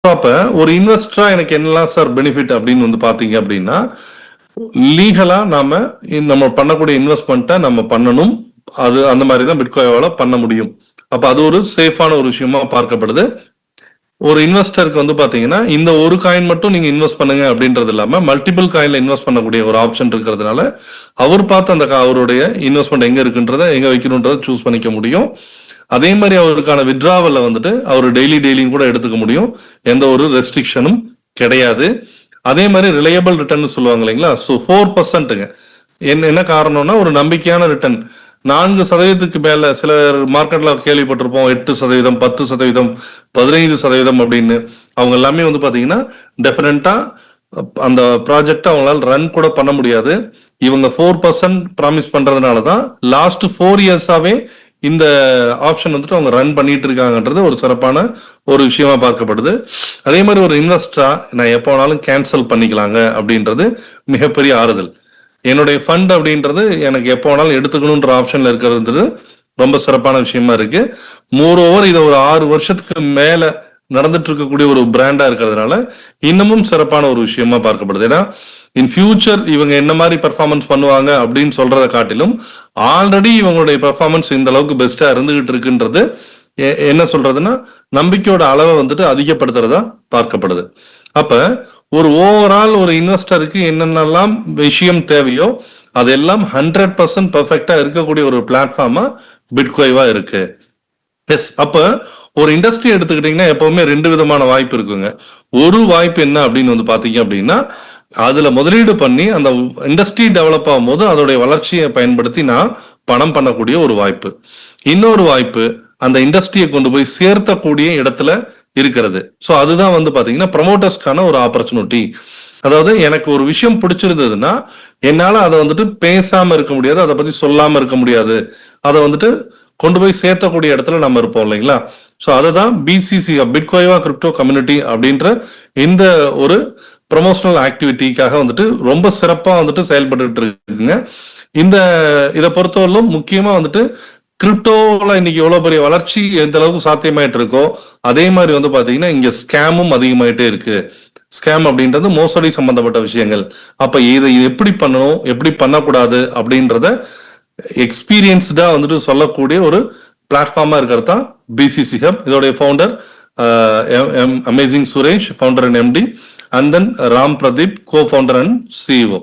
அப்ப ஒரு இன்வெஸ்டரா எனக்கு என்னெல்லாம் சார் பெனிஃபிட் அப்படின்னு வந்து பாத்தீங்க அப்படின்னா, லீகலா நம்ம பண்ணக்கூடிய இன்வெஸ்ட்மெண்ட்டை நம்ம பண்ணணும். அது அந்த மாதிரி தான் பிட்காயினால பண்ண முடியும். அப்ப அது ஒரு சேஃபான ஒரு விஷயமா பார்க்கப்படுது. ஒரு இன்வெஸ்டருக்கு வந்து பாத்தீங்கன்னா இந்த ஒரு காயின் மட்டும் நீங்க இன்வெஸ்ட் பண்ணுங்க அப்படின்றது இல்லாம மல்டிபிள் காயின்ல இன்வெஸ்ட் பண்ணக்கூடிய ஒரு ஆப்ஷன் இருக்கிறதுனால அவர் பார்த்து அந்த அவருடைய இன்வெஸ்ட்மெண்ட் எங்க இருக்குன்றத எங்க வைக்கணும்ன்றத சூஸ் பண்ணிக்க முடியும். அதே மாதிரி அவருக்கான வித்ராவல்ல வந்துட்டு அவர் டெய்லியும் கூட எடுத்துக்க முடியும். எந்த ஒரு ரெஸ்ட்ரிக்ஷனும் கிடையாது. அதே மாதிரி ரிலையபிள் ரிட்டர்ன் சொல்லுவாங்க இல்லைங்களா? ஸோ 4%ங்க. என்ன காரணம்னா ஒரு நம்பிக்கையான ரிட்டர்ன் 4% மேல சில மார்க்கெட்ல கேள்விப்பட்டிருப்போம் 8%, 10%, 15% அப்படின்னு. அவங்க எல்லாமே வந்து பாத்தீங்கன்னா டெஃபினட்டா அந்த ப்ராஜெக்ட் அவங்களால ரன் கூட பண்ண முடியாது. இவங்க 4% ப்ராமிஸ் பண்றதுனாலதான் லாஸ்ட் 4 இயர்ஸாவே இந்த ஆப்ஷன் வந்துட்டு அவங்க ரன் பண்ணிட்டு இருக்காங்கன்றது ஒரு சிறப்பான ஒரு விஷயமா பார்க்கப்படுது. அதே மாதிரி ஒரு இன்வெஸ்டரா நான் எப்போ வேணாலும் கேன்சல் பண்ணிக்கலாங்க அப்படின்றது மிகப்பெரிய ஆறுதல். என்னுடைய ஃபண்ட் அப்படின்றது எனக்கு எப்போ வேணாலும் எடுத்துக்கணுன்ற ஆப்ஷன்ல இருக்கிறது ரொம்ப சிறப்பான விஷயமா இருக்கு. மோர் ஓவர் இதை ஒரு 6 வருஷத்துக்கு மேல நடந்துட்டு இருக்கக்கூடிய ஒரு பிராண்டா இருக்கிறதுனால இன்னமும் சிறப்பான ஒரு விஷயமா பார்க்கப்படுது. ஏன்னா இன் ஃபியூச்சர் இவங்க என்ன மாதிரி பெர்ஃபார்மன்ஸ் பண்ணுவாங்க அப்படின்னு சொல்றதை காட்டிலும் ஆல்ரெடி இவங்களுடைய பெர்ஃபார்மன்ஸ் இந்த அளவுக்கு பெஸ்டா இருந்துகிட்டு இருக்குன்றது என்ன சொல்றதுன்னா நம்பிக்கையோட அளவை வந்துட்டு அதிகப்படுத்துறதா பார்க்கப்படுது. அப்ப ஒரு ஓவரால் ஒரு இன்வெஸ்டருக்கு என்னென்னலாம் விஷயம் தேவையோ அதெல்லாம் 100% பெர்ஃபெக்டா இருக்கக்கூடிய ஒரு பிளாட்ஃபார்மா பிட்காயினா இருக்கு. எஸ், அப்ப ஒரு இண்டஸ்ட்ரி எடுத்துக்கிட்டீங்கன்னா எப்பவுமே 2 விதமான வாய்ப்பு இருக்குங்க. ஒரு வாய்ப்பு என்ன அப்படின்னு வந்து பாத்தீங்க அப்படின்னா அதுல முதலீடு பண்ணி அந்த இண்டஸ்ட்ரி டெவலப் ஆகும்போது அதோடைய வளர்ச்சியை பயன்படுத்தி நான் பணம் பண்ணக்கூடிய ஒரு வாய்ப்பு. இன்னொரு வாய்ப்பு அந்த இண்டஸ்ட்ரியை கொண்டு போய் சேர்த்தக்கூடிய இடத்துல இருக்கிறது. ஸோ அதுதான் வந்து பாத்தீங்கன்னா ப்ரமோட்டர்ஸ்க்கான ஒரு ஆப்பர்ச்சுனிட்டி. அதாவது எனக்கு ஒரு விஷயம் பிடிச்சிருந்ததுன்னா என்னால அதை வந்துட்டு பேசாம இருக்க முடியாது, அதை பத்தி சொல்லாம இருக்க முடியாது, அதை வந்துட்டு கொண்டு போய் சேர்த்தக்கூடிய இடத்துல நம்ம இருப்போம் இல்லைங்களா? ஸோ அதுதான் பிசிசி பிட்காயினா கிரிப்டோ கம்யூனிட்டி அப்படின்ற இந்த ஒரு ப்ரொமோஷனல் ஆக்டிவிட்டிக்காக வந்துட்டு ரொம்ப சிறப்பா வந்துட்டு செயல்பட்டு இருக்குங்க. இதை பொறுத்தவரையிலும் முக்கியமா வந்துட்டு கிரிப்டோல இன்னைக்கு எவ்வளவு பெரிய வளர்ச்சி எந்த அளவுக்கு சாத்தியமாயிட்டு இருக்கோ அதே மாதிரி வந்து பாத்தீங்கன்னா இங்க ஸ்கேமும் அதிகமாயிட்டே இருக்கு. ஸ்கேம் அப்படின்றது மோசடி சம்பந்தப்பட்ட விஷயங்கள். அப்ப இதை எப்படி பண்ணணும் எப்படி பண்ணக்கூடாது அப்படின்றத எக்ஸ்பீரியன்ஸ்டா வந்துட்டு சொல்லக்கூடிய ஒரு பிளாட்ஃபார்மா இருக்கிறது தான் பிசிசி ஹப். இதோடைய founder amazing Suresh, founder and MD, and then Ram Pradeep, co-founder and CEO.